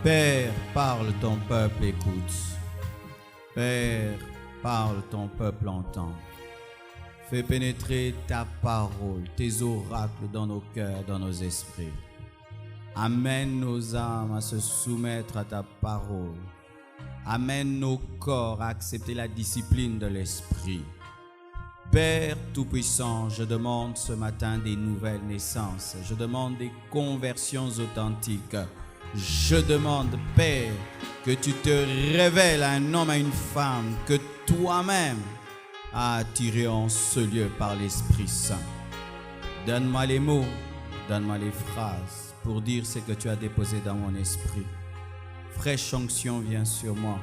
Père, parle, ton peuple écoute. Père, parle, ton peuple entend. Fais pénétrer ta parole, tes oracles dans nos cœurs, dans nos esprits. Amène nos âmes à se soumettre à ta parole. Amène nos corps à accepter la discipline de l'esprit. Père Tout-Puissant, je demande ce matin des nouvelles naissances. Je demande des conversions authentiques. Je demande, Père, que tu te révèles à un homme, à une femme, que toi-même as attiré en ce lieu par l'Esprit Saint. Donne-moi les mots, donne-moi les phrases pour dire ce que tu as déposé dans mon esprit. Fraîche onction vient sur moi,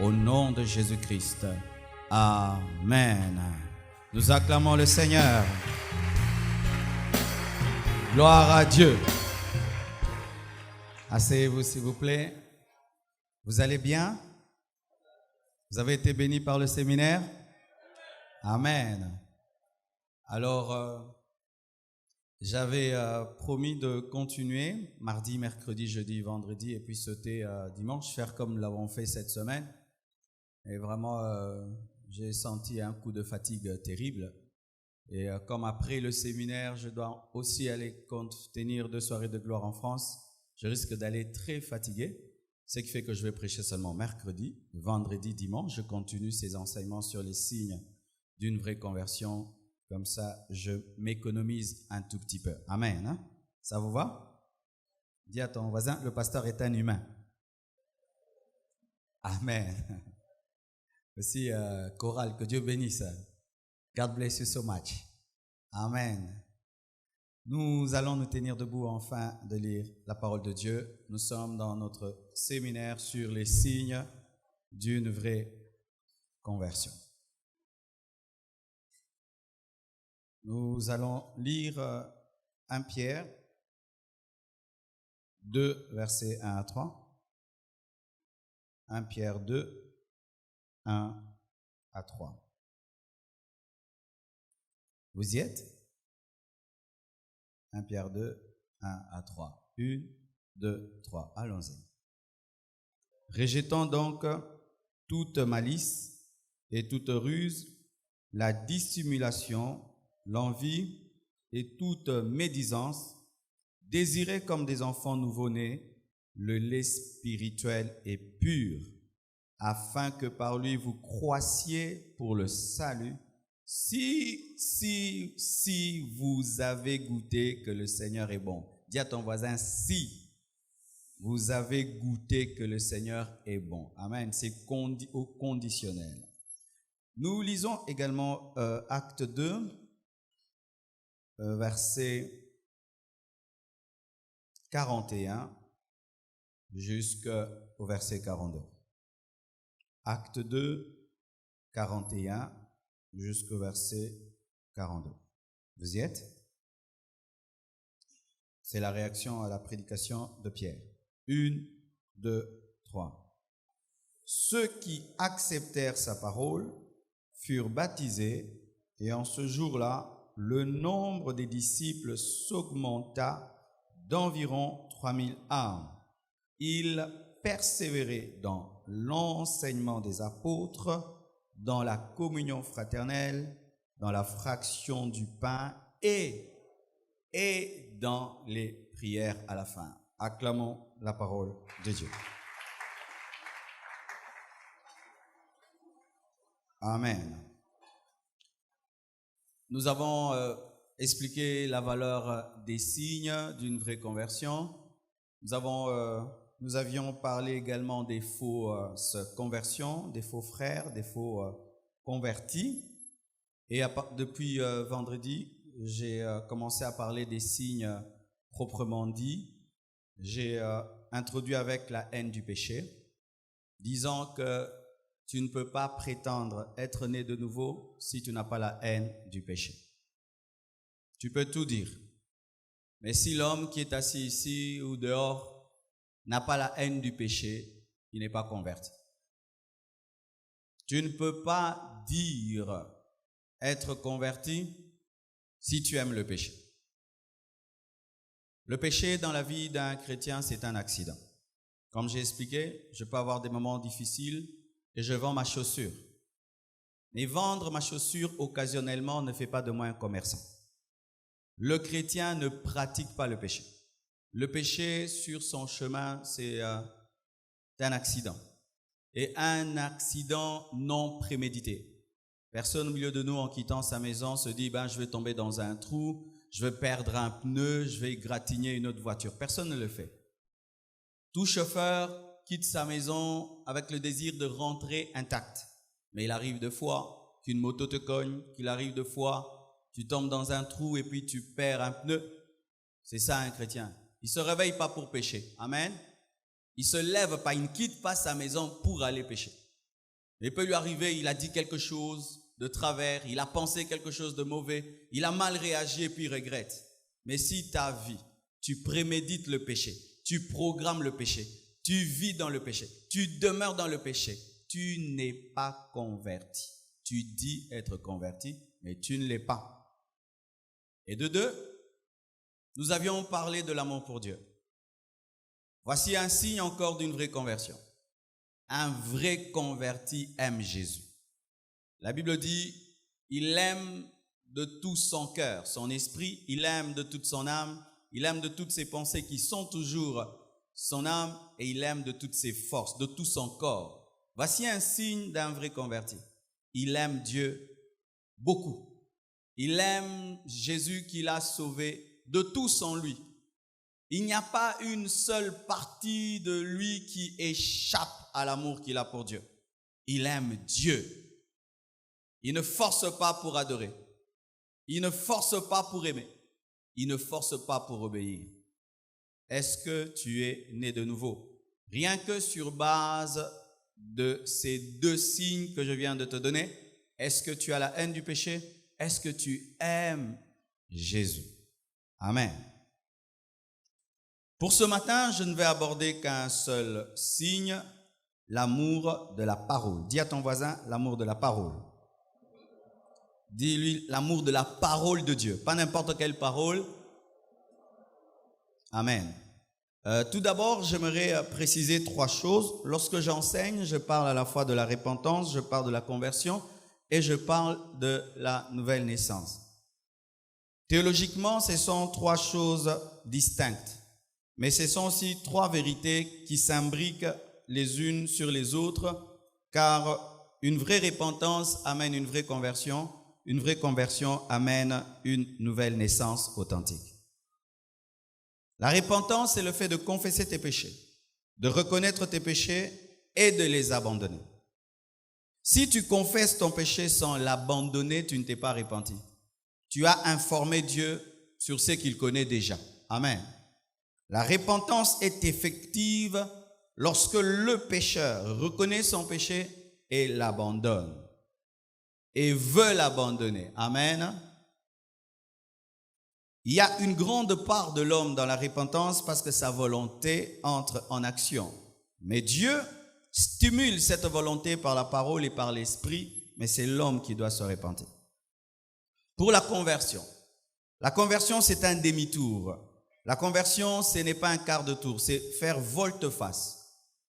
au nom de Jésus-Christ. Amen. Nous acclamons le Seigneur. Gloire à Dieu. Asseyez-vous s'il vous plaît. Vous allez bien? Vous avez été bénis par le séminaire? Amen. Alors, j'avais promis de continuer mardi, mercredi, jeudi, vendredi et puis sauter dimanche, faire comme nous l'avons fait cette semaine. Et vraiment, j'ai senti un coup de fatigue terrible. Et comme après le séminaire, je dois aussi aller tenir 2 soirées de gloire en France, je risque d'aller très fatigué, ce qui fait que je vais prêcher seulement mercredi, vendredi, dimanche. Je continue ces enseignements sur les signes d'une vraie conversion. Comme ça, je m'économise un tout petit peu. Amen. Hein? Ça vous va? Dis à ton voisin, le pasteur est un humain. Amen. Aussi, chorale, que Dieu bénisse. God bless you so much. Amen. Nous allons nous tenir debout afin de lire la parole de Dieu. Nous sommes dans notre séminaire sur les signes d'une vraie conversion. Nous allons lire 1 Pierre 2, versets 1 à 3. 1 Pierre 2, 1 à 3. Vous y êtes? 1 Pierre 2, 1 à 3. 1, 2, 3. Allons-y. Rejetons donc toute malice et toute ruse, la dissimulation, l'envie et toute médisance. Désirez comme des enfants nouveau-nés le lait spirituel et pur, afin que par lui vous croissiez pour le salut, si vous avez goûté que le Seigneur est bon. Dis à ton voisin, si vous avez goûté que le Seigneur est bon. Amen. C'est au conditionnel. Nous lisons également Acte 2, verset 41 jusqu'au verset 42. Acte 2, 41 jusqu'au verset 42. Vous y êtes? C'est la réaction à la prédication de Pierre. 1, 2, 3. Ceux qui acceptèrent sa parole furent baptisés, et en ce jour-là, le nombre des disciples s'augmenta d'environ 3000 âmes. Ils persévéraient dans l'enseignement des apôtres, dans la communion fraternelle, dans la fraction du pain et dans les prières à la fin. Acclamons la parole de Dieu. Amen. Nous avons expliqué la valeur des signes d'une vraie conversion. Nous avions parlé également des fausses conversions, des faux frères, des faux convertis. Et depuis vendredi, j'ai commencé à parler des signes proprement dits. J'ai introduit avec la haine du péché, disant que tu ne peux pas prétendre être né de nouveau si tu n'as pas la haine du péché. Tu peux tout dire. Mais si l'homme qui est assis ici ou dehors n'a pas la haine du péché, il n'est pas converti. Tu ne peux pas dire être converti si tu aimes le péché. Le péché dans la vie d'un chrétien, c'est un accident. Comme j'ai expliqué, je peux avoir des moments difficiles et je vends ma chaussure. Mais vendre ma chaussure occasionnellement ne fait pas de moi un commerçant. Le chrétien ne pratique pas le péché. Le péché sur son chemin, c'est un accident. Et un accident non prémédité. Personne au milieu de nous, en quittant sa maison, se dit je vais tomber dans un trou, je vais perdre un pneu, je vais égratigner une autre voiture. Personne ne le fait. Tout chauffeur quitte sa maison avec le désir de rentrer intact. Mais il arrive des fois qu'une moto te cogne, qu'il arrive des fois, tu tombes dans un trou et puis tu perds un pneu. C'est ça un chrétien. Il ne se réveille pas pour pécher. Amen. Il ne se lève pas, il ne quitte pas sa maison pour aller pécher. Il peut lui arriver, il a dit quelque chose de travers, il a pensé quelque chose de mauvais, il a mal réagi et puis il regrette. Mais si ta vie, tu prémédites le péché, tu programmes le péché, tu vis dans le péché, tu demeures dans le péché, tu n'es pas converti. Tu dis être converti, mais tu ne l'es pas. Et de deux, nous avions parlé de l'amour pour Dieu. Voici un signe encore d'une vraie conversion. Un vrai converti aime Jésus. La Bible dit, il aime de tout son cœur, son esprit, il aime de toute son âme, il aime de toutes ses pensées qui sont toujours son âme et il aime de toutes ses forces, de tout son corps. Voici un signe d'un vrai converti. Il aime Dieu beaucoup. Il aime Jésus qui l'a sauvé de tout son lui. Il n'y a pas une seule partie de lui qui échappe à l'amour qu'il a pour Dieu. Il aime Dieu. Il ne force pas pour adorer. Il ne force pas pour aimer. Il ne force pas pour obéir. Est-ce que tu es né de nouveau? Rien que sur base de ces deux signes que je viens de te donner, est-ce que tu as la haine du péché? Est-ce que tu aimes Jésus? Amen. Pour ce matin, je ne vais aborder qu'un seul signe, l'amour de la parole. Dis à ton voisin, l'amour de la parole. Dis-lui l'amour de la parole de Dieu, pas n'importe quelle parole. Amen. Tout d'abord, j'aimerais préciser trois choses. Lorsque j'enseigne, je parle à la fois de la repentance, je parle de la conversion et je parle de la nouvelle naissance. Théologiquement, ce sont trois choses distinctes, mais ce sont aussi trois vérités qui s'imbriquent les unes sur les autres, car une vraie repentance amène une vraie conversion amène une nouvelle naissance authentique. La repentance, c'est le fait de confesser tes péchés, de reconnaître tes péchés et de les abandonner. Si tu confesses ton péché sans l'abandonner, tu ne t'es pas repenti. Tu as informé Dieu sur ce qu'il connaît déjà. Amen. La repentance est effective lorsque le pécheur reconnaît son péché et l'abandonne. Et veut l'abandonner. Amen. Il y a une grande part de l'homme dans la repentance parce que sa volonté entre en action. Mais Dieu stimule cette volonté par la parole et par l'esprit, mais c'est l'homme qui doit se repentir. Pour la conversion c'est un demi-tour. La conversion, ce n'est pas un quart de tour, c'est faire volte-face.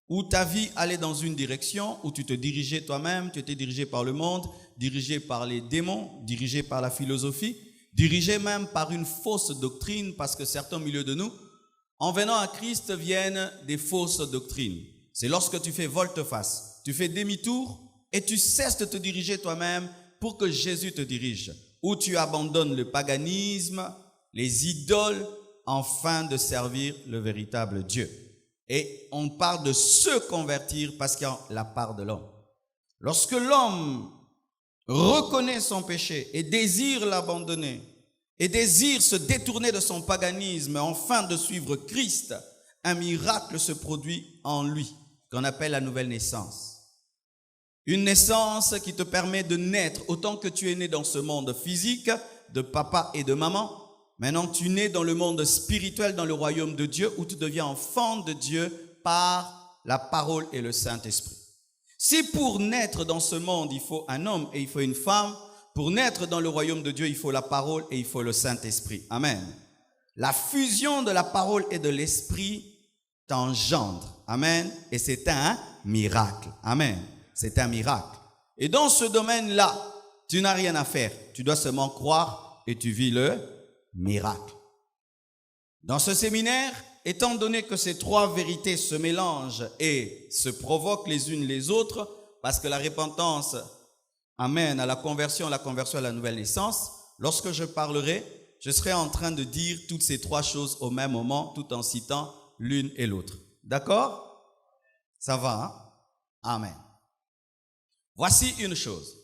Où ta vie allait dans une direction, où tu te dirigeais toi-même, tu étais dirigé par le monde, dirigé par les démons, dirigé par la philosophie, dirigé même par une fausse doctrine, parce que certains au milieu de nous, en venant à Christ, viennent des fausses doctrines. C'est lorsque tu fais volte-face, tu fais demi-tour et tu cesses de te diriger toi-même pour que Jésus te dirige. Où tu abandonnes le paganisme, les idoles, afin de servir le véritable Dieu. Et on parle de se convertir parce qu'il y a la part de l'homme. Lorsque l'homme reconnaît son péché et désire l'abandonner, et désire se détourner de son paganisme afin de suivre Christ, un miracle se produit en lui, qu'on appelle la nouvelle naissance. Une naissance qui te permet de naître autant que tu es né dans ce monde physique, de papa et de maman. Maintenant, tu nais dans le monde spirituel, dans le royaume de Dieu, où tu deviens enfant de Dieu par la parole et le Saint-Esprit. Si pour naître dans ce monde, il faut un homme et il faut une femme, pour naître dans le royaume de Dieu, il faut la parole et il faut le Saint-Esprit. Amen. La fusion de la parole et de l'esprit t'engendre. Amen. Et c'est un miracle. Amen. C'est un miracle. Et dans ce domaine-là, tu n'as rien à faire. Tu dois seulement croire et tu vis le miracle. Dans ce séminaire, étant donné que ces trois vérités se mélangent et se provoquent les unes les autres, parce que la repentance amène à la conversion à la nouvelle naissance, lorsque je parlerai, je serai en train de dire toutes ces trois choses au même moment, tout en citant l'une et l'autre. D'accord? Ça va, hein? Amen. Voici une chose.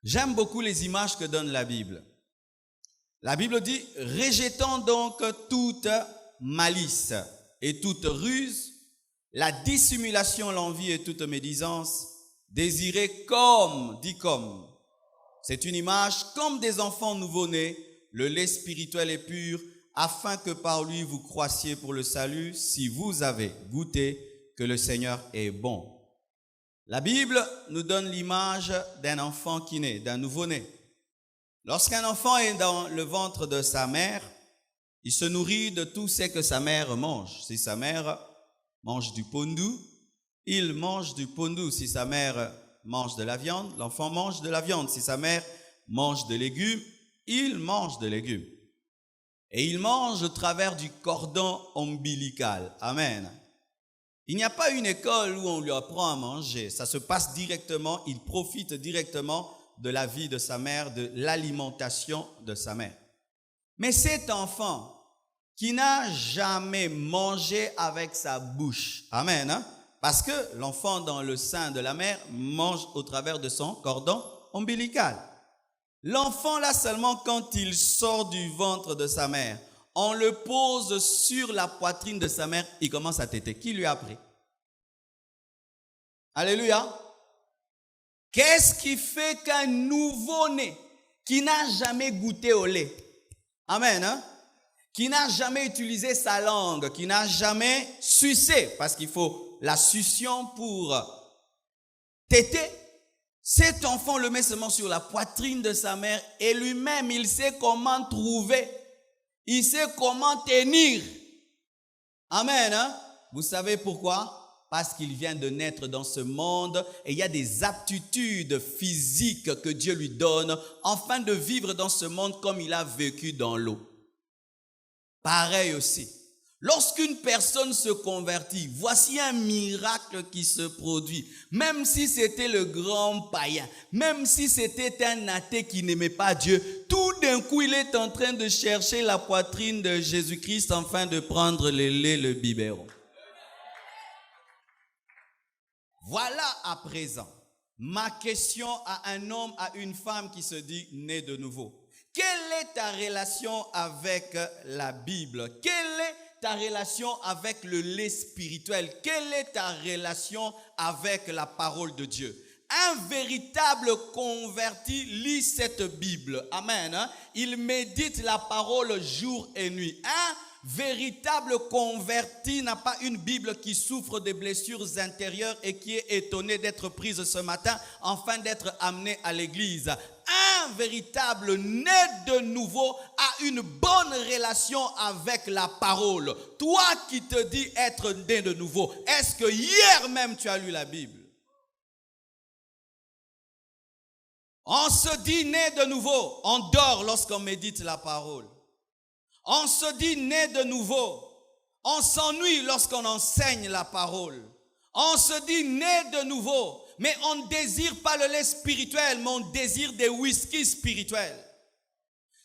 J'aime beaucoup les images que donne la Bible. La Bible dit, rejetons donc toute malice et toute ruse, la dissimulation, l'envie et toute médisance, désirez comme, dit comme. C'est une image comme des enfants nouveau-nés, le lait spirituel est pur, afin que par lui vous croissiez pour le salut, si vous avez goûté que le Seigneur est bon. La Bible nous donne l'image d'un enfant qui naît, d'un nouveau-né. Lorsqu'un enfant est dans le ventre de sa mère, il se nourrit de tout ce que sa mère mange. Si sa mère mange du pondu, il mange du pondu. Si sa mère mange de la viande, l'enfant mange de la viande. Si sa mère mange des légumes, il mange des légumes. Et il mange au travers du cordon ombilical. Amen. Il n'y a pas une école où on lui apprend à manger. Ça se passe directement, il profite directement de la vie de sa mère, de l'alimentation de sa mère. Mais cet enfant qui n'a jamais mangé avec sa bouche, amen, hein? Parce que l'enfant dans le sein de la mère mange au travers de son cordon ombilical. L'enfant là seulement quand il sort du ventre de sa mère, on le pose sur la poitrine de sa mère, il commence à téter. Qui lui a appris? Alléluia. Qu'est-ce qui fait qu'un nouveau-né qui n'a jamais goûté au lait, amen, hein? Qui n'a jamais utilisé sa langue, qui n'a jamais sucé, parce qu'il faut la succion pour téter, cet enfant le met seulement sur la poitrine de sa mère et lui-même, il sait comment trouver, il sait comment tenir. Amen, hein? Vous savez pourquoi? Parce qu'il vient de naître dans ce monde et il y a des aptitudes physiques que Dieu lui donne afin de vivre dans ce monde comme il a vécu dans l'eau. Pareil aussi, lorsqu'une personne se convertit, voici un miracle qui se produit. Même si c'était le grand païen, même si c'était un athée qui n'aimait pas Dieu, tout d'un coup il est en train de chercher la poitrine de Jésus-Christ afin de prendre le lait, le biberon. Voilà à présent ma question à un homme, à une femme qui se dit né de nouveau. Quelle est ta relation avec la Bible? Quelle est ta relation avec le lait spirituel? Quelle est ta relation avec la parole de Dieu? Un véritable converti lit cette Bible. Amen. Hein? Il médite la parole jour et nuit. Un véritable converti n'a pas une Bible qui souffre des blessures intérieures et qui est étonné d'être prise ce matin afin d'être amené à l'église. Un véritable né de nouveau a une bonne relation avec la parole. Toi qui te dis être né de nouveau, est-ce que hier même tu as lu la Bible? On se dit né de nouveau, on dort lorsqu'on médite la parole. On se dit né de nouveau. On s'ennuie lorsqu'on enseigne la parole. On se dit né de nouveau. Mais on ne désire pas le lait spirituel, mais on désire des whisky spirituels.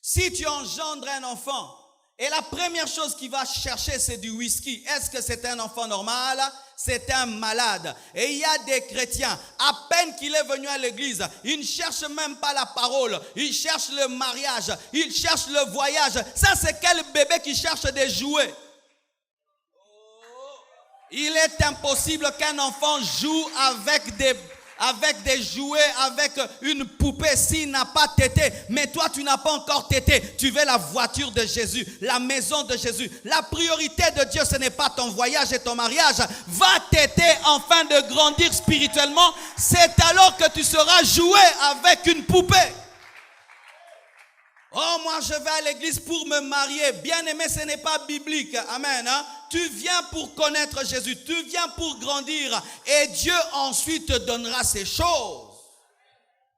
Si tu engendres un enfant, et la première chose qu'il va chercher, c'est du whisky. Est-ce que c'est un enfant normal? C'est un malade. Et il y a des chrétiens, à peine qu'il est venu à l'église, ils ne cherchent même pas la parole. Ils cherchent le mariage, ils cherchent le voyage. Ça, c'est quel bébé qui cherche des jouets? Il est impossible qu'un enfant joue avec des jouets, avec une poupée s'il n'a pas tété. Mais toi, tu n'as pas encore tété. Tu veux la voiture de Jésus, la maison de Jésus. La priorité de Dieu, ce n'est pas ton voyage et ton mariage. Va téter afin de grandir spirituellement. C'est alors que tu seras joué avec une poupée. Oh, moi je vais à l'église pour me marier. Bien aimé, ce n'est pas biblique. Amen. Hein? Tu viens pour connaître Jésus. Tu viens pour grandir. Et Dieu ensuite te donnera ces choses.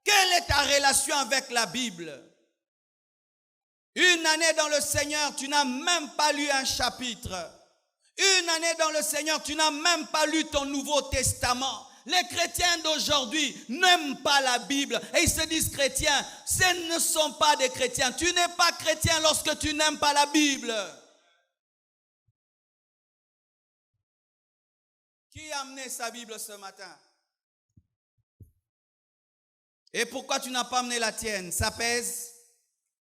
Quelle est ta relation avec la Bible? Une année dans le Seigneur, tu n'as même pas lu un chapitre. Une année dans le Seigneur, tu n'as même pas lu ton Nouveau Testament. Les chrétiens d'aujourd'hui n'aiment pas la Bible et ils se disent chrétiens. Ce ne sont pas des chrétiens. Tu n'es pas chrétien lorsque tu n'aimes pas la Bible. Qui a amené sa Bible ce matin? Et pourquoi tu n'as pas amené la tienne? Ça pèse?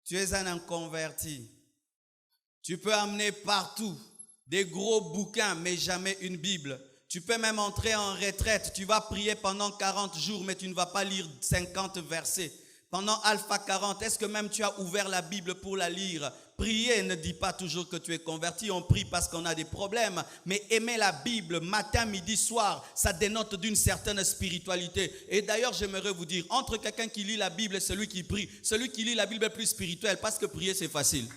Tu es un inconverti. Tu peux amener partout des gros bouquins, mais jamais une Bible. Tu peux même entrer en retraite. Tu vas prier pendant 40 jours, mais tu ne vas pas lire 50 versets. Pendant Alpha 40, est-ce que même tu as ouvert la Bible pour la lire? Prier ne dit pas toujours que tu es converti. On prie parce qu'on a des problèmes. Mais aimer la Bible matin, midi, soir, ça dénote d'une certaine spiritualité. Et d'ailleurs, j'aimerais vous dire, entre quelqu'un qui lit la Bible et celui qui prie, celui qui lit la Bible est plus spirituel parce que prier, c'est facile.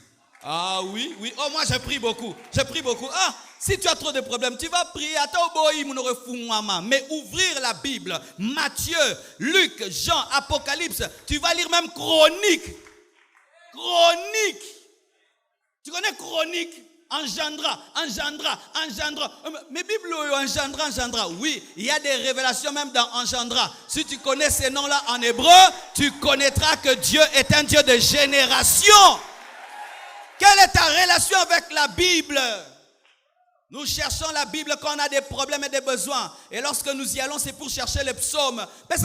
Ah oui, oui. Oh, moi, je prie beaucoup. Je prie beaucoup. Ah, si tu as trop de problèmes, tu vas prier. Mais ouvrir la Bible, Matthieu, Luc, Jean, Apocalypse, tu vas lire même Chronique. Chronique. Tu connais Chronique? Engendra. Mais Bible, engendra. Oui, il y a des révélations même dans engendra. Si tu connais ces noms-là en hébreu, tu connaîtras que Dieu est un Dieu de génération. Quelle est ta relation avec la Bible? Nous cherchons la Bible quand on a des problèmes et des besoins. Et lorsque nous y allons, c'est pour chercher les psaumes. La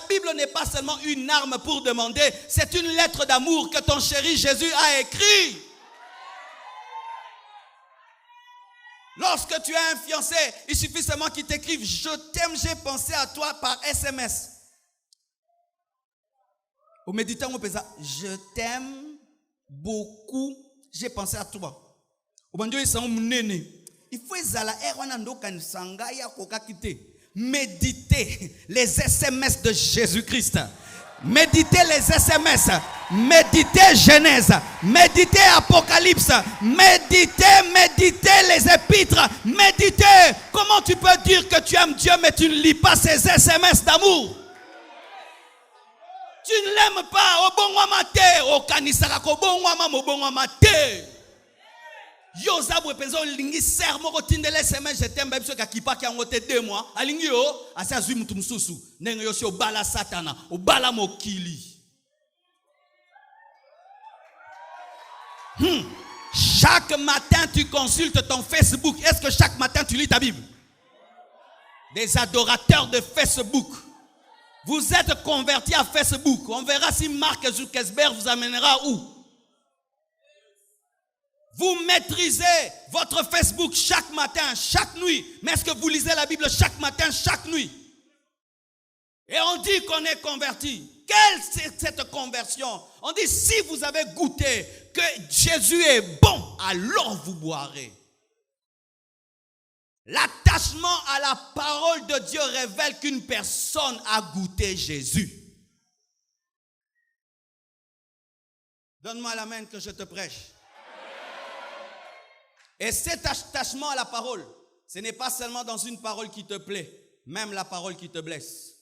Bible n'est pas seulement une arme pour demander. C'est une lettre d'amour que ton chéri Jésus a écrit. Lorsque tu as un fiancé, il suffit seulement qu'il t'écrive « Je t'aime, j'ai pensé à toi » par SMS. Au méditant, on peut dire « Je t'aime beaucoup, j'ai pensé à toi ». Il faut méditer les SMS de Jésus-Christ. Méditer les SMS. Méditer Genèse. Méditer Apocalypse. Méditer les épîtres. Méditer. Comment tu peux dire que tu aimes Dieu mais tu ne lis pas ces SMS d'amour? Tu ne l'aimes pas. Yo zabwe penzo lingi sermo ko tindele semaine je t'aime biso ka kipa ki angote 2 mois alingi yo asa zui mutu mususu ndenge yo si obala satana obala mokili. Chaque matin tu consultes ton Facebook. Est-ce que chaque matin tu lis ta Bible? Des adorateurs de Facebook. Vous êtes convertis à Facebook. On verra si Mark Zuckerberg vous amènera où. Vous maîtrisez votre Facebook chaque matin, chaque nuit. Mais est-ce que vous lisez la Bible chaque matin, chaque nuit? Et on dit qu'on est converti. Quelle est cette conversion? On dit si vous avez goûté que Jésus est bon, alors vous boirez. L'attachement à la parole de Dieu révèle qu'une personne a goûté Jésus. Donne-moi la main que je te prêche. Et cet attachement à la parole, ce n'est pas seulement dans une parole qui te plaît, même la parole qui te blesse.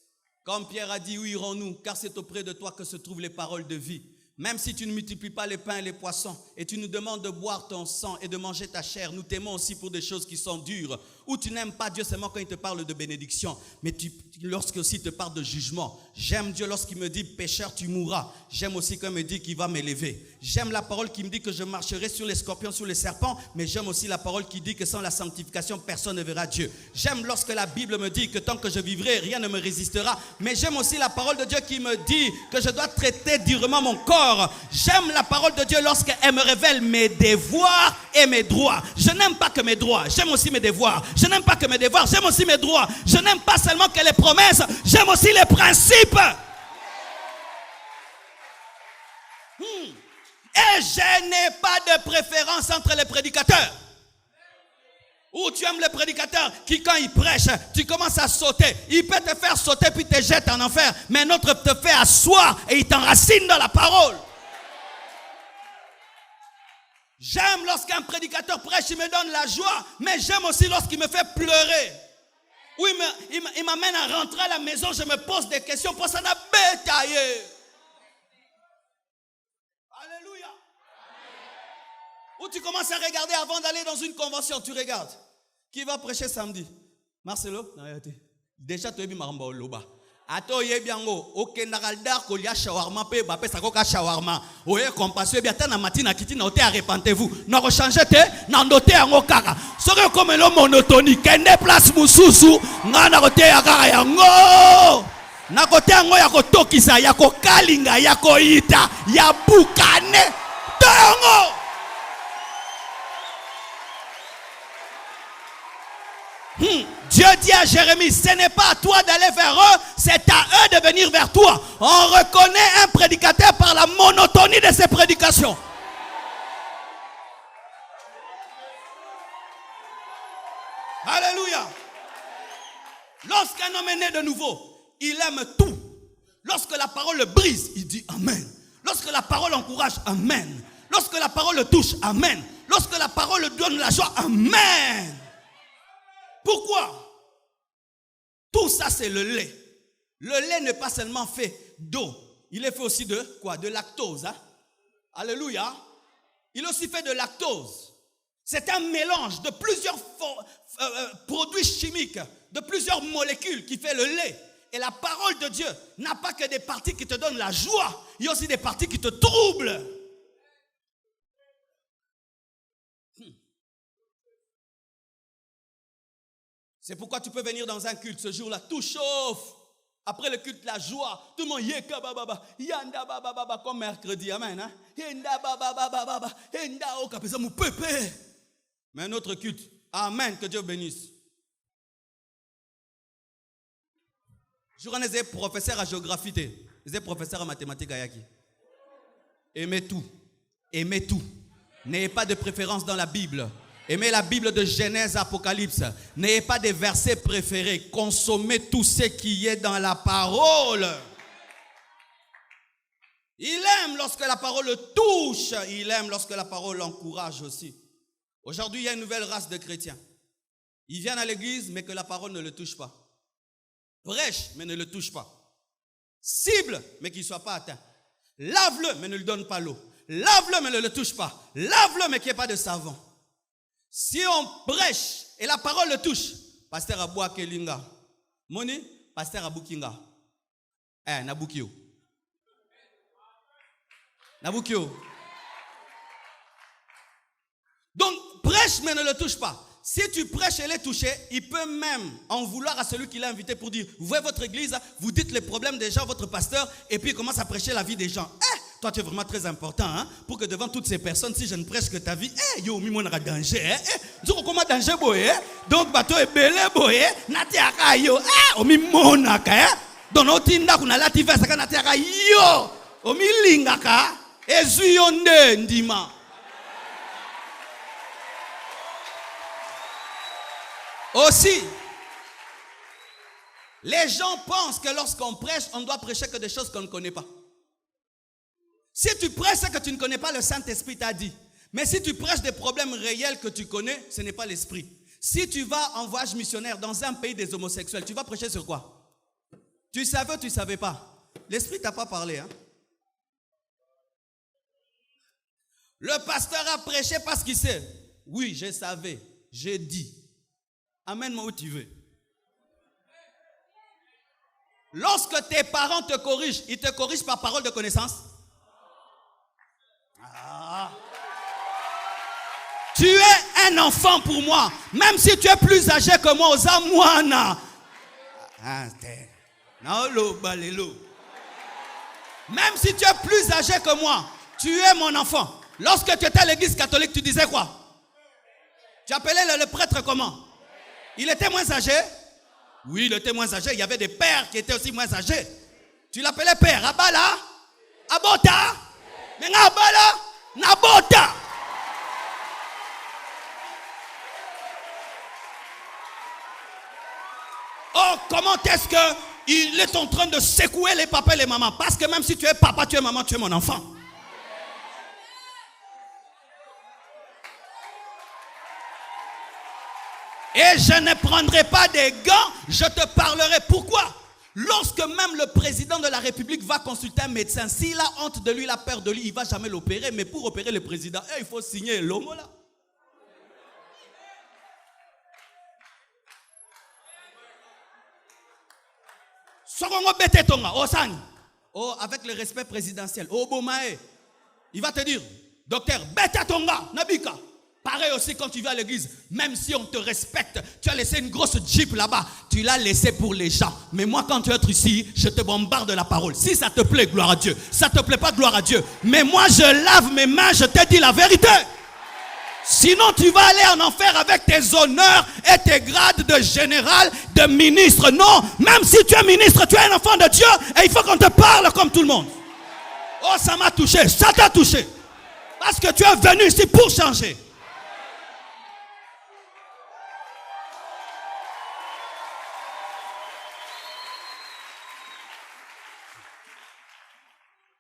Comme Pierre a dit, où irons-nous? Car c'est auprès de toi que se trouvent les paroles de vie. Même si tu ne multiplies pas les pains et les poissons, et tu nous demandes de boire ton sang et de manger ta chair, nous t'aimons aussi pour des choses qui sont dures, où tu n'aimes pas Dieu seulement quand il te parle de bénédiction, mais lorsque aussi il te parle de jugement. J'aime Dieu lorsqu'il me dit, pécheur, tu mourras. J'aime aussi quand il me dit qu'il va m'élever. J'aime la parole qui me dit que je marcherai sur les scorpions, sur les serpents, mais j'aime aussi la parole qui dit que sans la sanctification, personne ne verra Dieu. J'aime lorsque la Bible me dit que tant que je vivrai, rien ne me résistera, mais j'aime aussi la parole de Dieu qui me dit que je dois traiter durement mon corps. J'aime la parole de Dieu lorsqu'elle me révèle mes devoirs et mes droits. Je n'aime pas que mes droits, j'aime aussi mes devoirs. Je n'aime pas que mes devoirs, j'aime aussi mes droits. Je n'aime pas seulement que les promesses, j'aime aussi les principes. Et je n'ai pas de préférence entre les prédicateurs. Ou tu aimes le prédicateur qui, quand il prêche, tu commences à sauter. Il peut te faire sauter puis te jette en enfer. Mais un autre te fait asseoir et il t'enracine dans la parole. J'aime lorsqu'un prédicateur prêche, il me donne la joie. Mais j'aime aussi lorsqu'il me fait pleurer. Ou il m'amène à rentrer à la maison, je me pose des questions pour ça n'a bétaillé. Alléluia. Ou tu commences à regarder avant d'aller dans une convention, tu regardes. Qui va prêcher samedi? Marcelo? Déjà, tu es bien maramba loba. Ato yebiango, ok nagalda kolia shawarma pe ba pesa koka shawarma. Oye compassion bien ta na matina kiti na ote arrepentez-vous. Na ko changer te, na ndote yango kaka. Soki comme lo monotonie, kende place mususu, nga na kote ya kaka yango. Na kote yango ya kotokisa, ya kokalinga, ya koita, ya bukane. To yango. Dieu dit à Jérémie, ce n'est pas à toi d'aller vers eux, c'est à eux de venir vers toi. On reconnaît un prédicateur par la monotonie de ses prédications. Alléluia. Lorsqu'un homme est né de nouveau, il aime tout. Lorsque la parole le brise, il dit Amen. Lorsque la parole encourage, Amen. Lorsque la parole le touche, Amen. Lorsque la parole le donne la joie, Amen. Pourquoi? Tout ça, c'est le lait. Le lait n'est pas seulement fait d'eau. Il est fait aussi de quoi? De lactose. Hein? Alléluia. Il est aussi fait de lactose. C'est un mélange de plusieurs produits chimiques, de plusieurs molécules qui fait le lait. Et la parole de Dieu n'a pas que des parties qui te donnent la joie. Il y a aussi des parties qui te troublent. C'est pourquoi tu peux venir dans un culte ce jour-là, tout chauffe. Après le culte, la joie, tout le monde yeka baba, yanda baba comme mercredi, amen. Hein? Yanda baba, yanda o kapesa mu pepe. Mais un autre culte, amen, que Dieu bénisse. Je connais professeur à géographie, des professeurs en mathématiques à Yaki. Aimez tout, aimez tout. N'ayez pas de préférence dans la Bible. Aimez la Bible de Genèse, Apocalypse. N'ayez pas des versets préférés. Consommez tout ce qui est dans la parole. Il aime lorsque la parole le touche. Il aime lorsque la parole l'encourage aussi. Aujourd'hui, il y a une nouvelle race de chrétiens. Ils viennent à l'église, mais que la parole ne le touche pas. Prêche, mais ne le touche pas. Cible, mais qu'il ne soit pas atteint. Lave-le, mais ne lui donne pas l'eau. Lave-le, mais ne le touche pas. Lave-le, mais qu'il n'y ait pas de savon. Si on prêche et la parole le touche, pasteur Aboua Kelinga, Moni, pasteur Aboukinga, Nabukio. Nabukio. Donc, prêche mais ne le touche pas. Si tu prêches et les toucher, il peut même en vouloir à celui qui l'a invité pour dire, vous voyez votre église, vous dites les problèmes des gens, votre pasteur, et puis il commence à prêcher la vie des gens. Toi, tu es vraiment très important, hein, pour que devant toutes ces personnes, si je ne prêche que ta vie, yo, mi mon danger, comment danger boye, donc bateau est belé boye, nati aka yo, omi monaka, donc otinda kuna lati versa ka nati aka yo, omi lingaka, ezuyonde ndima. Aussi, les gens pensent que lorsqu'on prêche, on doit prêcher que des choses qu'on ne connaît pas. Si tu prêches ce que tu ne connais pas, le Saint-Esprit t'a dit. Mais si tu prêches des problèmes réels que tu connais, ce n'est pas l'Esprit. Si tu vas en voyage missionnaire dans un pays des homosexuels, tu vas prêcher sur quoi? Tu savais ou tu ne savais pas? L'Esprit t'a pas parlé. Hein? Le pasteur a prêché parce qu'il sait. Oui, je savais. J'ai dit. Amène-moi où tu veux. Lorsque tes parents te corrigent, ils te corrigent par parole de connaissance. Tu es un enfant pour moi. Même si tu es plus âgé que moi, aux amouana. Même si tu es plus âgé que moi, tu es mon enfant. Lorsque tu étais à l'église catholique, tu disais quoi? Tu appelais le prêtre comment? Il était moins âgé? Oui, il était moins âgé. Il y avait des pères qui étaient aussi moins âgés. Tu l'appelais père. Abala? Abota? Mais Abala? Nabota? Oh, comment est-ce qu'il est en train de secouer les papas et les mamans? Parce que même si tu es papa, tu es maman, tu es mon enfant. Et je ne prendrai pas des gants, je te parlerai. Pourquoi? Lorsque même le président de la République va consulter un médecin, s'il a honte de lui, il a peur de lui, il ne va jamais l'opérer. Mais pour opérer le président, il faut signer l'homme là. Oh, avec le respect présidentiel. Oh, Bomae, il va te dire, docteur, bête tonga, Nabika. Pareil aussi quand tu vas à l'église, même si on te respecte, tu as laissé une grosse jeep là-bas, tu l'as laissé pour les gens. Mais moi quand tu es ici, je te bombarde la parole. Si ça te plaît, gloire à Dieu. Ça te plaît pas, gloire à Dieu. Mais moi je lave mes mains, je te dis la vérité. Sinon tu vas aller en enfer avec tes honneurs et tes grades de général, de ministre. Non, même si tu es ministre, tu es un enfant de Dieu et il faut qu'on te parle comme tout le monde. Oh, ça m'a touché, ça t'a touché. Parce que tu es venu ici pour changer.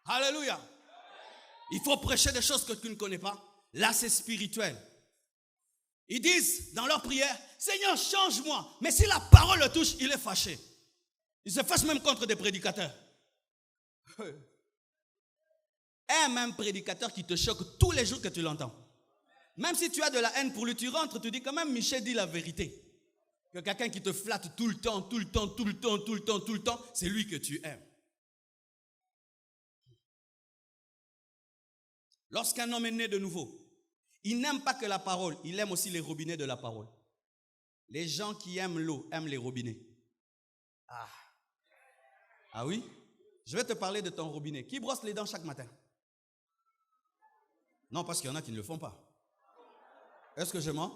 Alléluia. Il faut prêcher des choses que tu ne connais pas. Là, c'est spirituel. Ils disent dans leur prière, Seigneur, change-moi. Mais si la parole le touche, il est fâché. Il se fâche même contre des prédicateurs. Un même prédicateur qui te choque tous les jours que tu l'entends. Même si tu as de la haine pour lui, tu rentres, tu dis quand même, Michel dit la vérité. Que quelqu'un qui te flatte tout le temps, tout le temps, tout le temps, tout le temps, tout le temps, c'est lui que tu aimes. Lorsqu'un homme est né de nouveau, il n'aime pas que la parole, il aime aussi les robinets de la parole. Les gens qui aiment l'eau aiment les robinets. Ah oui? Je vais te parler de ton robinet. Qui brosse les dents chaque matin? Non, parce qu'il y en a qui ne le font pas. Est-ce que je mens?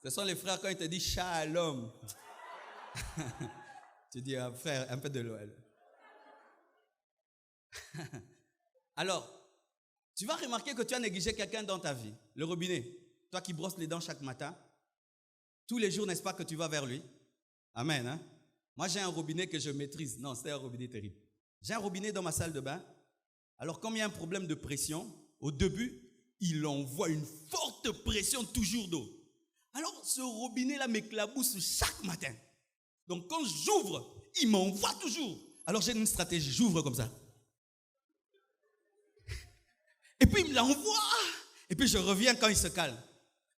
Ce sont les frères quand ils te disent shalom. Tu dis, frère, un peu de l'eau. Alors, tu vas remarquer que tu as négligé quelqu'un dans ta vie. Le robinet, toi qui brosses les dents chaque matin, tous les jours, n'est-ce pas que tu vas vers lui? Amen. Hein? Moi, j'ai un robinet que je maîtrise. Non, c'est un robinet terrible. J'ai un robinet dans ma salle de bain. Alors, comme il y a un problème de pression, au début, il envoie une forte pression toujours d'eau. Alors, ce robinet-là m'éclabousse chaque matin. Donc, quand j'ouvre, il m'envoie toujours. Alors, j'ai une stratégie. J'ouvre comme ça. Et puis il me l'envoie. Et puis je reviens quand il se calme.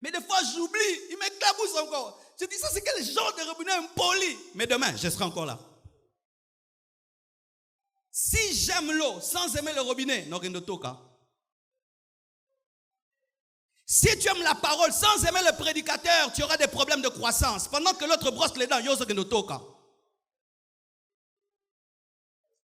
Mais des fois j'oublie, il m'éclabousse encore. Je dis ça c'est quel genre de robinet impoli. Mais demain je serai encore là. Si j'aime l'eau sans aimer le robinet, si tu aimes la parole sans aimer le prédicateur, tu auras des problèmes de croissance. Pendant que l'autre brosse les dents,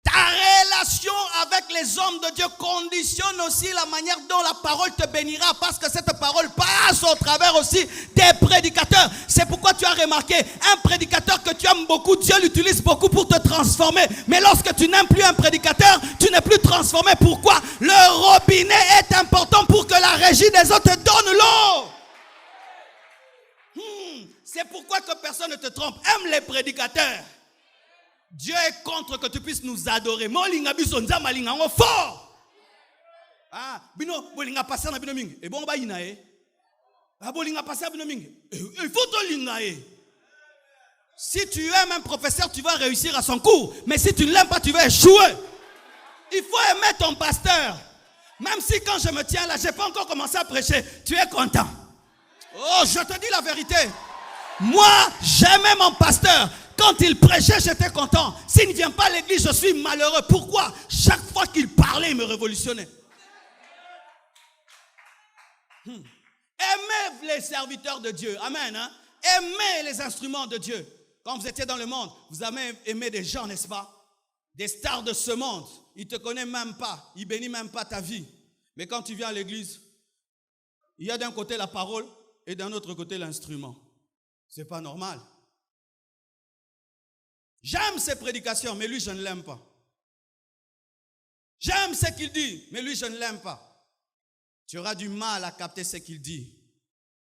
ta relation avec les hommes de Dieu conditionne aussi la manière dont la parole te bénira, parce que cette parole passe au travers aussi des prédicateurs. C'est pourquoi tu as remarqué, un prédicateur que tu aimes beaucoup, Dieu l'utilise beaucoup pour te transformer. Mais lorsque tu n'aimes plus un prédicateur, tu n'es plus transformé. Pourquoi? Le robinet est important pour que la régie des autres te donne l'eau. C'est pourquoi que personne ne te trompe. Aime les prédicateurs. Dieu est contre que tu puisses nous adorer. Fort. Ah, bino bolinga passer na bino mingi. Et bon ba inae. Ah bolinga passer bino mingi. Il faut to lingae. Si tu aimes un professeur, tu vas réussir à son cours. Mais si tu ne l'aimes pas, tu vas échouer. Il faut aimer ton pasteur. Même si quand je me tiens là, je n'ai pas encore commencé à prêcher, tu es content. Oh, je te dis la vérité. Moi, j'aimais mon pasteur. Quand il prêchait, j'étais content. S'il ne vient pas à l'église, je suis malheureux. Pourquoi? Chaque fois qu'il parlait, il me révolutionnait. Aimez les serviteurs de Dieu. Amen. Hein? Aimez les instruments de Dieu. Quand vous étiez dans le monde, vous avez aimé des gens, n'est-ce pas? Des stars de ce monde. Ils ne te connaissent même pas. Ils ne bénissent même pas ta vie. Mais quand tu viens à l'église, il y a d'un côté la parole et d'un autre côté l'instrument. Ce n'est pas normal. J'aime ses prédications, mais lui, je ne l'aime pas. J'aime ce qu'il dit, mais lui, je ne l'aime pas. Tu auras du mal à capter ce qu'il dit.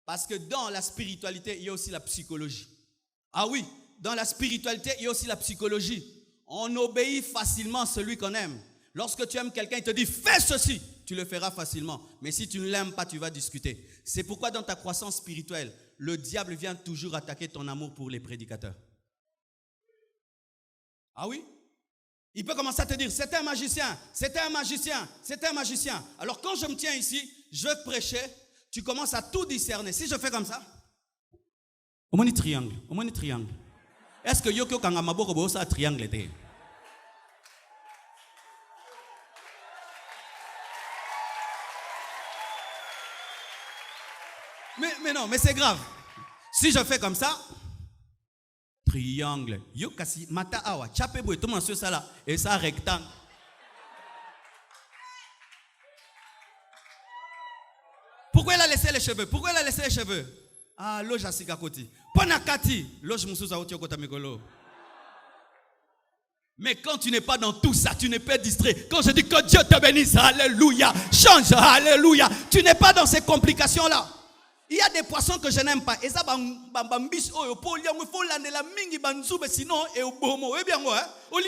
Parce que dans la spiritualité, il y a aussi la psychologie. Ah oui, dans la spiritualité, il y a aussi la psychologie. On obéit facilement à celui qu'on aime. Lorsque tu aimes quelqu'un, il te dit, fais ceci. Tu le feras facilement. Mais si tu ne l'aimes pas, tu vas discuter. C'est pourquoi dans ta croissance spirituelle, le diable vient toujours attaquer ton amour pour les prédicateurs. Ah oui? Il peut commencer à te dire, c'est un magicien, c'est un magicien, c'est un magicien. Alors quand je me tiens ici, je vais te prêcher, tu commences à tout discerner. Si je fais comme ça, au moins triangle, au moins triangle. Est-ce que Yoko Kangamabo Kobo ça triangle était? Mais non, mais c'est grave. Si je fais comme ça, triangle. Yo kasi mata awa, chape boy, tout le monde sur ça là, et ça rectangle. Pourquoi il a laissé les cheveux? Pourquoi il a laissé les cheveux? Ah, loge à Sikakoti. Ponakati, loge Moussouza Otiokota Megolo. Mais quand tu n'es pas dans tout ça, tu n'es pas distrait. Quand je dis que Dieu te bénisse, alléluia, change, alléluia. Tu n'es pas dans ces complications-là. Il y a des poissons que je n'aime pas. Et ça, sinon, et au bomo, et bien moi, au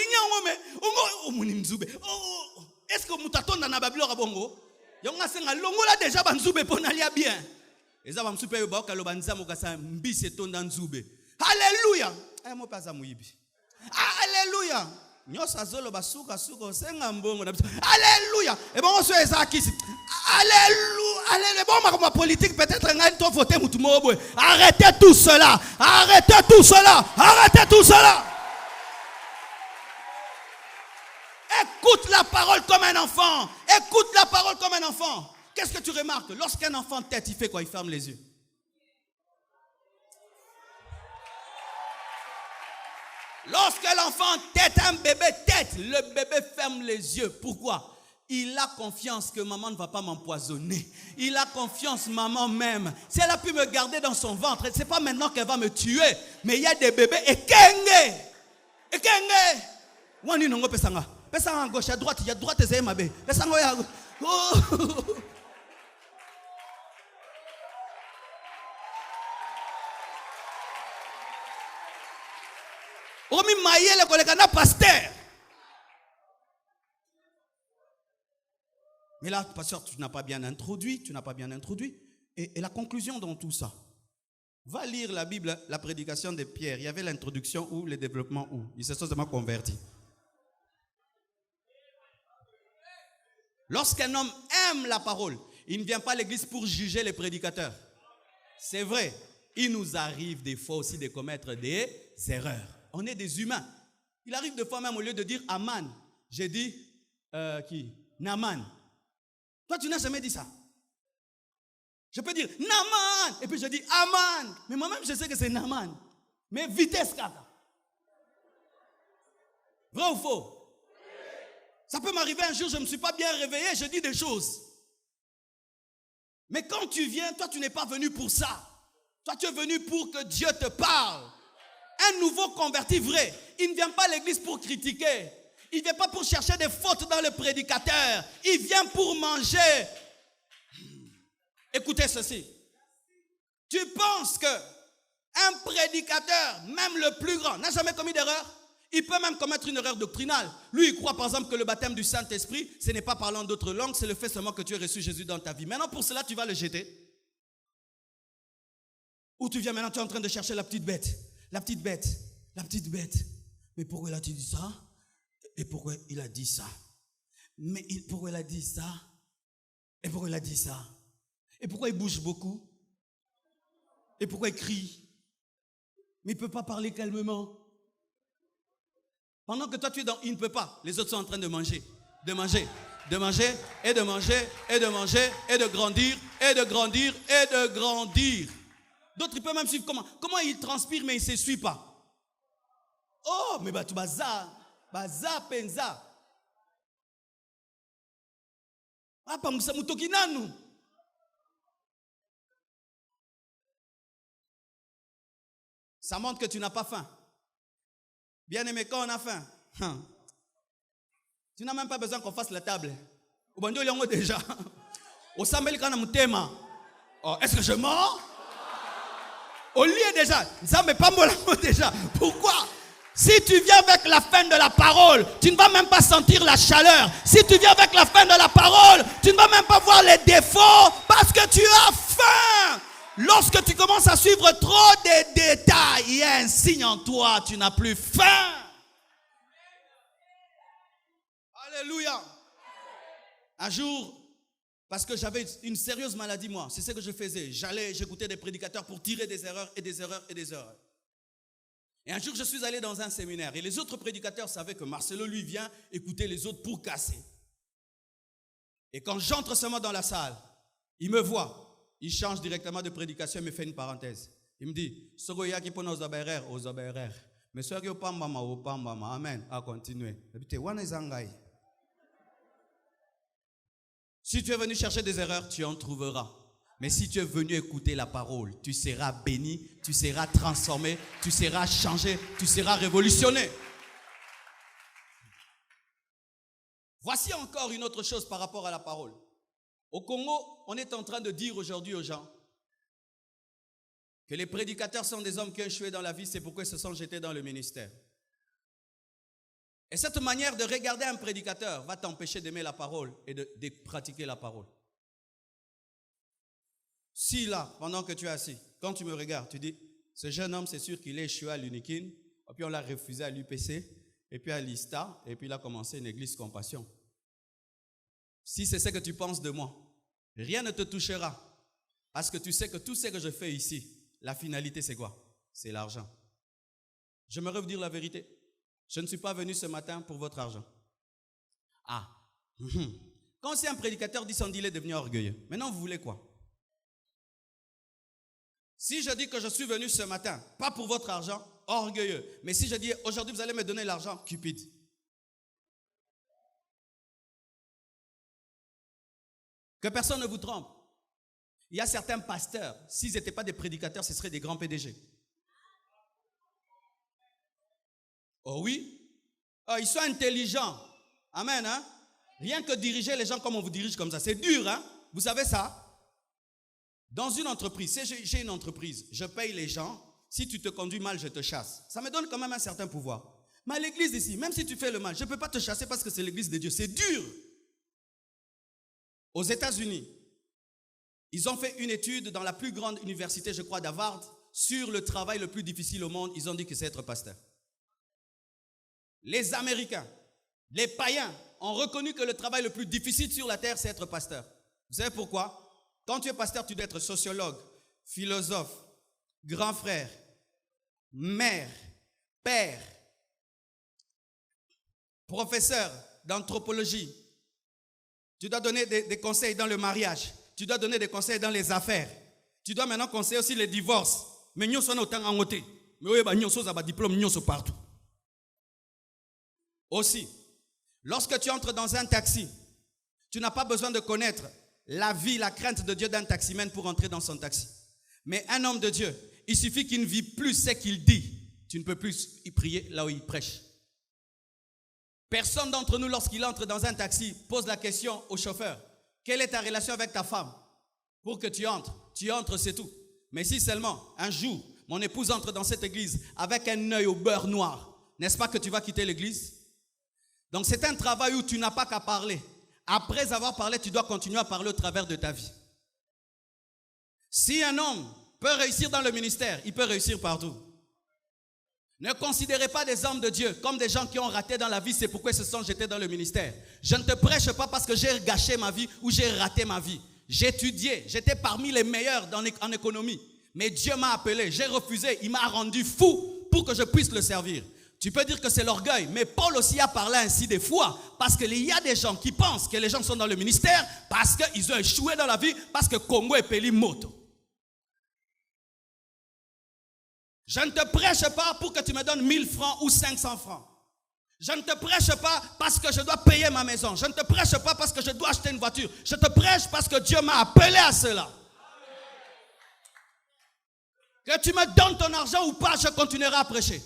est-ce que vous t'attendez dans la Babylone à Bongo? Il y a un longo là déjà, banzoube pour n'aller bien. Et ça va me super au que le banzamo kasa mbise ton dans zoube. Alléluia. Eh moi pas ça mouibi. Alléluia. Nyosa zolo basuka suko senga mbongo. Alléluia. Et bon on se ezaki. Alléluia. Alléluia. Bon ma politique peut-être ngai to voter mutu mobo. Arrêtez tout cela. Arrêtez tout cela. Arrêtez tout cela. Écoute la parole comme un enfant. Écoute la parole comme un enfant. Qu'est-ce que tu remarques? Lorsqu'un enfant tête, il fait quoi? Il ferme les yeux. Lorsque l'enfant tête, un bébé tête, le bébé ferme les yeux. Pourquoi? Il a confiance que maman ne va pas m'empoisonner. Il a confiance, maman même. Si elle a pu me garder dans son ventre, c'est pas maintenant qu'elle va me tuer. Mais il y a des bébés et kenge. Et kenge. Wani nongo pesanga. Pesanga à gauche, à droite, il y a droite et mabe. Pesanga ya. Oh. Omi maïe le collègue pasteur. Mais là, pasteur, tu n'as pas bien introduit, Et la conclusion dans tout ça. Va lire la Bible, la prédication de Pierre. Il y avait l'introduction ou le développement où. Il s'est seulement converti. Lorsqu'un homme aime la parole, il ne vient pas à l'église pour juger les prédicateurs. C'est vrai, il nous arrive des fois aussi de commettre des erreurs. On est des humains. Il arrive des fois même au lieu de dire Aman, j'ai dit qui? Naman. Toi, tu n'as jamais dit ça. Je peux dire Naman et puis je dis Aman. Mais moi-même, je sais que c'est Naman. Mais vitesse kaka. Vrai ou faux? Ça peut m'arriver un jour, je ne me suis pas bien réveillé, je dis des choses. Mais quand tu viens, toi, tu n'es pas venu pour ça. Toi, tu es venu pour que Dieu te parle. Un nouveau converti vrai, il ne vient pas à l'église pour critiquer. Il ne vient pas pour chercher des fautes dans le prédicateur. Il vient pour manger. Écoutez ceci. Tu penses que un prédicateur, même le plus grand, n'a jamais commis d'erreur? Il peut même commettre une erreur doctrinale. Lui, il croit par exemple que le baptême du Saint-Esprit, ce n'est pas parlant d'autres langues, c'est le fait seulement que tu aies reçu Jésus dans ta vie. Maintenant, pour cela, tu vas le jeter. Ou tu viens maintenant, tu es en train de chercher la petite bête. La petite bête. La petite bête. Mais pourquoi il a dit ça? Et pourquoi il a dit ça? Mais pourquoi il a dit ça? Et pourquoi il a dit ça? Et pourquoi il bouge beaucoup? Et pourquoi il crie? Mais il ne peut pas parler calmement. Pendant que toi tu es dans il ne peut pas, les autres sont en train de manger, de manger, de manger, et de manger, et de manger, et de grandir, et de grandir, et de grandir. D'autres ils peuvent même suivre comment ils transpirent mais ils ne s'essuient pas. Oh, mais bah tu baza penza. Ah, pas moussa mutoki nanu. Ça montre que tu n'as pas faim. Bien-aimé, quand on a faim, tu n'as même pas besoin qu'on fasse la table. Au bandeau, il y a déjà. Au sambel, quand on a. Est-ce que je mens? Au lieu déjà, ça me pas molamo déjà. Pourquoi? Si tu viens avec la faim de la parole, tu ne vas même pas sentir la chaleur. Si tu viens avec la faim de la parole, tu ne vas même pas voir les défauts parce que tu as faim. Lorsque tu commences à suivre trop de détails, il y a un signe en toi, tu n'as plus faim. Alléluia. Un jour, parce que j'avais une sérieuse maladie, moi, c'est ce que je faisais. J'écoutais des prédicateurs pour tirer des erreurs et des erreurs et des erreurs. Et un jour, je suis allé dans un séminaire et les autres prédicateurs savaient que Marcelo, lui, vient écouter les autres pour casser. Et quand j'entre seulement dans la salle, il me voit, il change directement de prédication et me fait une parenthèse. Il me dit, Sogoya qui pone aux oberer. Mais soit que pambama, amen, à continuer. Si tu es venu chercher des erreurs, tu en trouveras. Mais si tu es venu écouter la parole, tu seras béni, tu seras transformé, tu seras changé, tu seras révolutionné. Voici encore une autre chose par rapport à la parole. Au Congo, on est en train de dire aujourd'hui aux gens que les prédicateurs sont des hommes qui ont échoué dans la vie, c'est pourquoi ils se sont jetés dans le ministère. Et cette manière de regarder un prédicateur va t'empêcher d'aimer la parole et de pratiquer la parole. Si là, pendant que tu es assis, quand tu me regardes, tu dis, ce jeune homme, c'est sûr qu'il est échoué à l'Unikin, et puis on l'a refusé à l'UPC, et puis à l'ISTA, et puis il a commencé une église compassion. Si c'est ce que tu penses de moi, rien ne te touchera, parce que tu sais que tout ce que je fais ici, la finalité c'est quoi? C'est l'argent. J'aimerais vous dire la vérité. Je ne suis pas venu ce matin pour votre argent. Ah, quand c'est un prédicateur dit son dit il est devenu orgueilleux. Maintenant vous voulez quoi? Si je dis que je suis venu ce matin, pas pour votre argent, orgueilleux. Mais si je dis aujourd'hui vous allez me donner l'argent, cupide. Que personne ne vous trompe. Il y a certains pasteurs, s'ils n'étaient pas des prédicateurs, ce seraient des grands PDG. Oh oui? Oh, ils sont intelligents. Amen, hein? Rien que diriger les gens comme on vous dirige comme ça, c'est dur, hein? Vous savez ça? Dans une entreprise, si j'ai une entreprise, je paye les gens, si tu te conduis mal, je te chasse. Ça me donne quand même un certain pouvoir. Mais à l'église ici, même si tu fais le mal, je ne peux pas te chasser parce que c'est l'église de Dieu. C'est dur. Aux États-Unis, ils ont fait une étude dans la plus grande université, je crois, d'Harvard, sur le travail le plus difficile au monde. Ils ont dit que c'est être pasteur. Les Américains, les païens ont reconnu que le travail le plus difficile sur la terre, c'est être pasteur. Vous savez pourquoi? Quand tu es pasteur, tu dois être sociologue, philosophe, grand frère, mère, père, professeur d'anthropologie. Tu dois donner des conseils dans le mariage. Tu dois donner des conseils dans les affaires. Tu dois maintenant conseiller aussi les divorces. Mais nous sommes autant en côté. Mais nous sommes à diplôme, nous sommes partout. Aussi, lorsque tu entres dans un taxi, tu n'as pas besoin de connaître la vie, la crainte de Dieu d'un taximène pour entrer dans son taxi. Mais un homme de Dieu, il suffit qu'il ne vit plus ce qu'il dit. Tu ne peux plus y prier là où il prêche. Personne d'entre nous, lorsqu'il entre dans un taxi, pose la question au chauffeur. Quelle est ta relation avec ta femme? Pour que tu entres, c'est tout. Mais si seulement, un jour, mon épouse entre dans cette église avec un œil au beurre noir, n'est-ce pas que tu vas quitter l'église? Donc c'est un travail où tu n'as pas qu'à parler. Après avoir parlé, tu dois continuer à parler au travers de ta vie. Si un homme peut réussir dans le ministère, il peut réussir partout. Ne considérez pas des hommes de Dieu comme des gens qui ont raté dans la vie, c'est pourquoi ils se sont jetés dans le ministère. Je ne te prêche pas parce que j'ai gâché ma vie ou j'ai raté ma vie. J'ai étudié, j'étais parmi les meilleurs en économie. Mais Dieu m'a appelé, j'ai refusé, il m'a rendu fou pour que je puisse le servir. Tu peux dire que c'est l'orgueil, mais Paul aussi a parlé ainsi des fois, parce qu'il y a des gens qui pensent que les gens sont dans le ministère parce qu'ils ont échoué dans la vie, parce que Congo est peli moto. Je ne te prêche pas pour que tu me donnes 1000 francs ou 500 francs. Je ne te prêche pas parce que je dois payer ma maison. Je ne te prêche pas parce que je dois acheter une voiture. Je te prêche parce que Dieu m'a appelé à cela. Que tu me donnes ton argent ou pas, je continuerai à prêcher.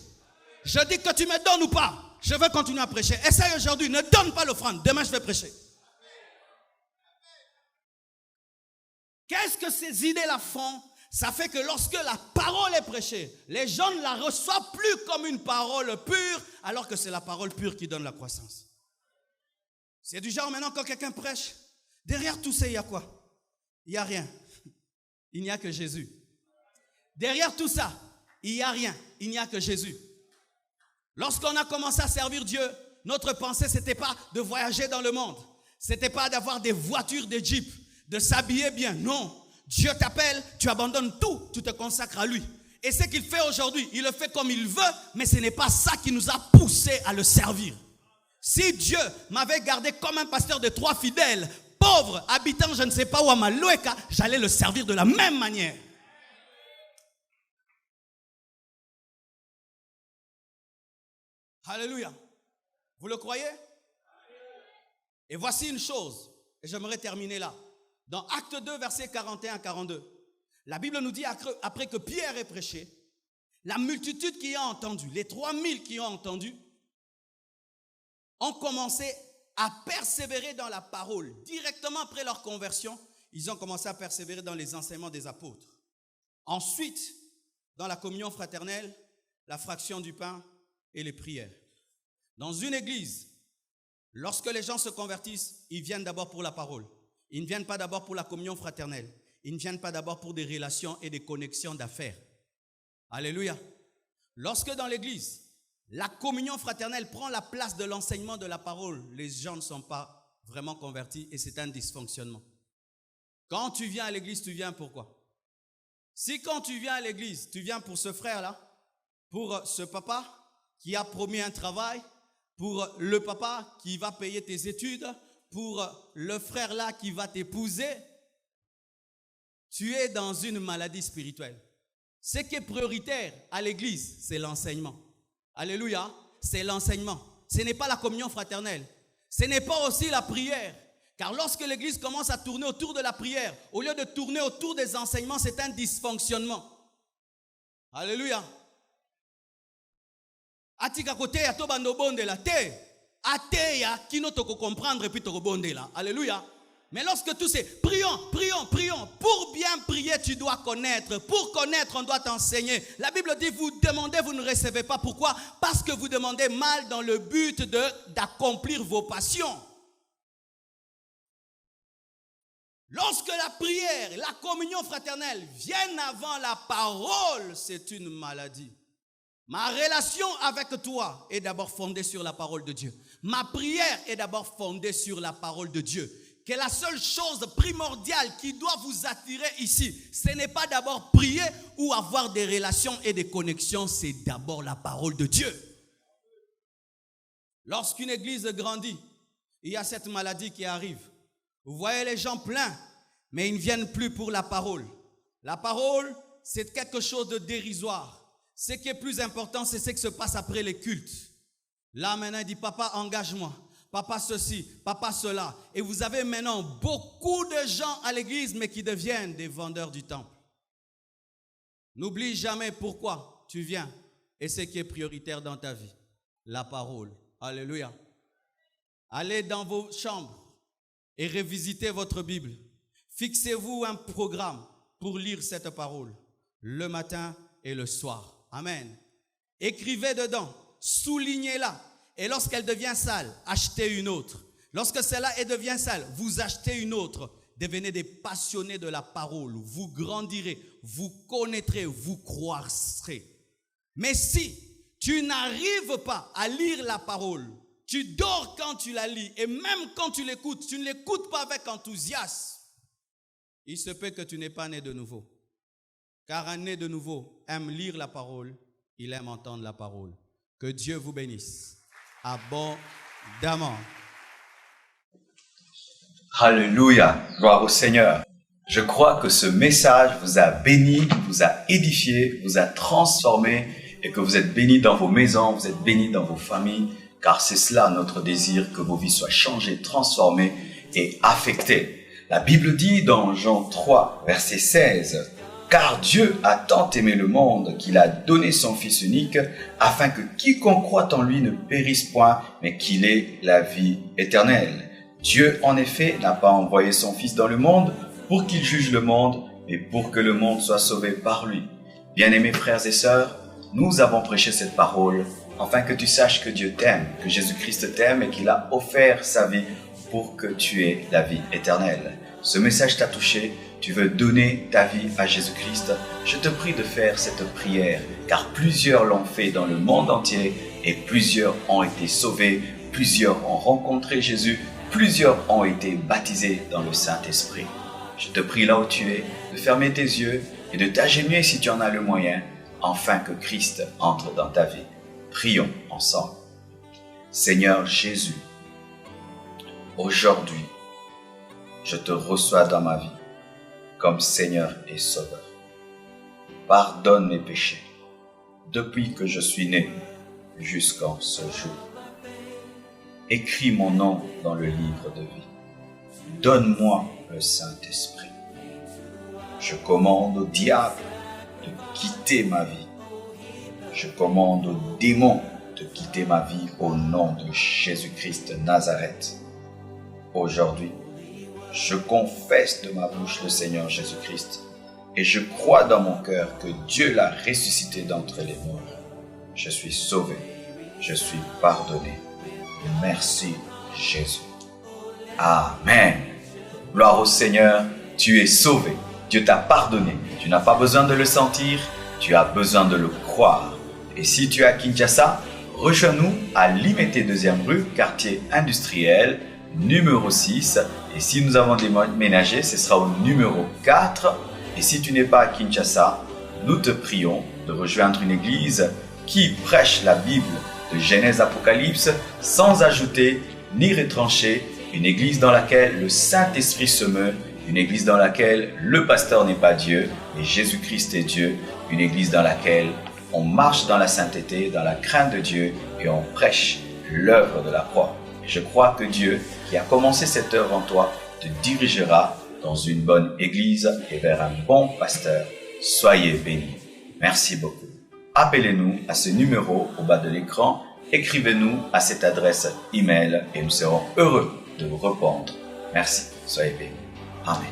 Je dis que tu me donnes ou pas, je vais continuer à prêcher. Essaye aujourd'hui, ne donne pas l'offrande. Demain, je vais prêcher. Qu'est-ce que ces idées-là font? Ça fait que lorsque la parole est prêchée, les gens ne la reçoivent plus comme une parole pure, alors que c'est la parole pure qui donne la croissance. C'est du genre maintenant quand quelqu'un prêche, derrière tout ça, il y a quoi? Il n'y a rien. Il n'y a que Jésus. Derrière tout ça, il n'y a rien. Il n'y a que Jésus. Lorsqu'on a commencé à servir Dieu, notre pensée, ce n'était pas de voyager dans le monde. Ce n'était pas d'avoir des voitures, des jeeps, de s'habiller bien. Non. Dieu t'appelle, tu abandonnes tout, tu te consacres à lui. Et ce qu'il fait aujourd'hui, il le fait comme il veut, mais ce n'est pas ça qui nous a poussés à le servir. Si Dieu m'avait gardé comme un pasteur de 3 fidèles, pauvre, habitant je ne sais pas où à Maloeka, j'allais le servir de la même manière. Alléluia. Vous le croyez? Et voici une chose, et j'aimerais terminer là. Dans Acte 2, versets 41-42, la Bible nous dit après que Pierre ait prêché, la multitude qui a entendu, les 3000 qui ont entendu, ont commencé à persévérer dans la parole. Directement après leur conversion, ils ont commencé à persévérer dans les enseignements des apôtres. Ensuite, dans la communion fraternelle, la fraction du pain et les prières. Dans une église, lorsque les gens se convertissent, ils viennent d'abord pour la parole. Ils ne viennent pas d'abord pour la communion fraternelle. Ils ne viennent pas d'abord pour des relations et des connexions d'affaires. Alléluia. Lorsque dans l'église, la communion fraternelle prend la place de l'enseignement de la parole, les gens ne sont pas vraiment convertis et c'est un dysfonctionnement. Quand tu viens à l'église, tu viens pourquoi? Si quand tu viens à l'église, tu viens pour ce frère-là, pour ce papa qui a promis un travail, pour le papa qui va payer tes études, pour le frère-là qui va t'épouser, tu es dans une maladie spirituelle. Ce qui est prioritaire à l'église, c'est l'enseignement. Alléluia, c'est l'enseignement. Ce n'est pas la communion fraternelle. Ce n'est pas aussi la prière. Car lorsque l'église commence à tourner autour de la prière, au lieu de tourner autour des enseignements, c'est un dysfonctionnement. Alléluia. Atika kote ya to bando bonde la te. Ateya kino toko comprendre puis toko bonde la. Alléluia. Mais lorsque tout c'est prions, prions, prions. Pour bien prier, tu dois connaître. Pour connaître, on doit t'enseigner. La Bible dit, vous demandez, vous ne recevez pas. Pourquoi? Parce que vous demandez mal dans le but d'accomplir vos passions. Lorsque la prière, la communion fraternelle viennent avant la parole, c'est une maladie. Ma relation avec toi est d'abord fondée sur la parole de Dieu. Ma prière est d'abord fondée sur la parole de Dieu. Que la seule chose primordiale qui doit vous attirer ici, ce n'est pas d'abord prier ou avoir des relations et des connexions, c'est d'abord la parole de Dieu. Lorsqu'une église grandit, il y a cette maladie qui arrive. Vous voyez les gens pleins, mais ils ne viennent plus pour la parole. La parole, c'est quelque chose de dérisoire. Ce qui est plus important, c'est ce qui se passe après les cultes. Là, maintenant, il dit, papa, engage-moi. Papa ceci, papa cela. Et vous avez maintenant beaucoup de gens à l'église, mais qui deviennent des vendeurs du temple. N'oublie jamais pourquoi tu viens et ce qui est prioritaire dans ta vie. La parole. Alléluia. Allez dans vos chambres et revisitez votre Bible. Fixez-vous un programme pour lire cette parole le matin et le soir. Amen. Écrivez dedans, soulignez-la. Et lorsqu'elle devient sale, achetez une autre. Lorsque celle-là devient sale, vous achetez une autre. Devenez des passionnés de la parole. Vous grandirez, vous connaîtrez, vous croîtrez. Mais si tu n'arrives pas à lire la parole, tu dors quand tu la lis. Et même quand tu l'écoutes, tu ne l'écoutes pas avec enthousiasme. Il se peut que tu n'es pas né de nouveau. Car un né de nouveau aime lire la parole, il aime entendre la parole. Que Dieu vous bénisse abondamment. Alléluia, gloire au Seigneur. Je crois que ce message vous a béni, vous a édifié, vous a transformé et que vous êtes bénis dans vos maisons, vous êtes bénis dans vos familles, car c'est cela notre désir, que vos vies soient changées, transformées et affectées. La Bible dit dans Jean 3, verset 16, « Car Dieu a tant aimé le monde qu'il a donné son Fils unique, afin que quiconque croit en lui ne périsse point, mais qu'il ait la vie éternelle. Dieu, en effet, n'a pas envoyé son Fils dans le monde pour qu'il juge le monde, mais pour que le monde soit sauvé par lui. Bien-aimés frères et sœurs, nous avons prêché cette parole afin que tu saches que Dieu t'aime, que Jésus-Christ t'aime et qu'il a offert sa vie pour que tu aies la vie éternelle. Ce message t'a touché, tu veux donner ta vie à Jésus-Christ. Je te prie de faire cette prière, car plusieurs l'ont fait dans le monde entier et plusieurs ont été sauvés, plusieurs ont rencontré Jésus, plusieurs ont été baptisés dans le Saint-Esprit. Je te prie là où tu es, de fermer tes yeux et de t'agenouiller si tu en as le moyen, afin que Christ entre dans ta vie. Prions ensemble. Seigneur Jésus, aujourd'hui, je te reçois dans ma vie comme Seigneur et Sauveur. Pardonne mes péchés depuis que je suis né jusqu'en ce jour. Écris mon nom dans le livre de vie. Donne-moi le Saint-Esprit. Je commande au diable de quitter ma vie. Je commande aux démons de quitter ma vie au nom de Jésus-Christ de Nazareth. Aujourd'hui, je confesse de ma bouche le Seigneur Jésus-Christ et je crois dans mon cœur que Dieu l'a ressuscité d'entre les morts. Je suis sauvé, je suis pardonné. Merci Jésus. Amen. Gloire au Seigneur, tu es sauvé. Dieu t'a pardonné. Tu n'as pas besoin de le sentir, tu as besoin de le croire. Et si tu es à Kinshasa, rejoins-nous à Limete 2e rue, quartier industriel, numéro 6. Et si nous avons déménagé, ce sera au numéro 4. Et si tu n'es pas à Kinshasa, nous te prions de rejoindre une église qui prêche la Bible de Genèse Apocalypse sans ajouter ni retrancher, une église dans laquelle le Saint-Esprit se meut, une église dans laquelle le pasteur n'est pas Dieu, mais Jésus-Christ est Dieu, une église dans laquelle on marche dans la sainteté, dans la crainte de Dieu et on prêche l'œuvre de la croix. Et je crois que Dieu, qui a commencé cette œuvre en toi, te dirigera dans une bonne église et vers un bon pasteur. Soyez bénis. Merci beaucoup. Appelez-nous à ce numéro au bas de l'écran, écrivez-nous à cette adresse email et nous serons heureux de vous répondre. Merci, soyez bénis. Amen.